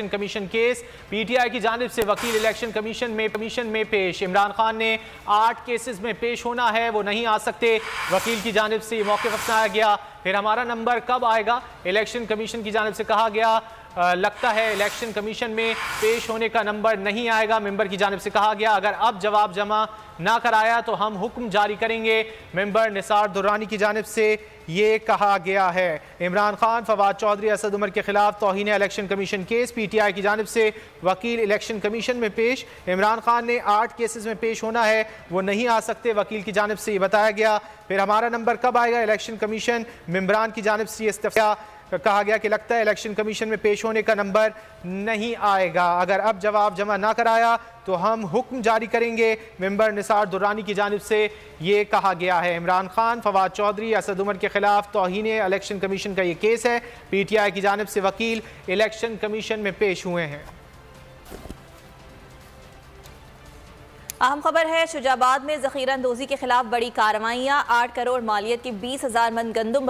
Commission case PTI की जानिब से वकील इलेक्शन कमीशन में पेश। इमरान खान ने 8 केसेस में पेश होना है, वो नहीं आ सकते। वकील की जानिब से मौके अपनाया गया। फिर हमारा नंबर कब आएगा? इलेक्शन कमीशन की जानिब से कहा गया लगता है इलेक्शन कमीशन में पेश होने का नंबर नहीं आएगा। मेंबर की जानिब से कहा गया अगर अब जवाब जमा ना कराया तो हम हुक्म जारी करेंगे। मेंबर निसार दुर्रानी की जानिब से ये कहा गया है। इमरान खान, फवाद चौधरी, असद उमर के खिलाफ तौहीन इलेक्शन कमीशन केस पीटीआई की जानिब से वकील इलेक्शन कमीशन में पेश। इमरान खान ने 8 केसेस में पेश होना है, वो नहीं आ सकते। वकील की जानिब से ये बताया गया। फिर हमारा नंबर कब आएगा? इलेक्शन कमीशन मेंबरान की जानिब से इस्तीफा कहा गया कि लगता है इलेक्शन कमीशन में पेश होने का नंबर नहीं आएगा। अगर अब जवाब जमा ना कराया तो हम हुक्म जारी करेंगे। मेंबर निसार दुर्रानी की जानिब से ये कहा गया है। इमरान खान, फवाद चौधरी, असद उमर के खिलाफ तौहीन इलेक्शन कमीशन का ये केस है। पीटीआई की जानिब से वकील इलेक्शन कमीशन में पेश हुए हैं। अहम खबर है, शुजाबाद में जखीरा अंदोजी के खिलाफ बड़ी कार्रवाइयां। 8 करोड़ मालियत की 20,000 मन गंदुम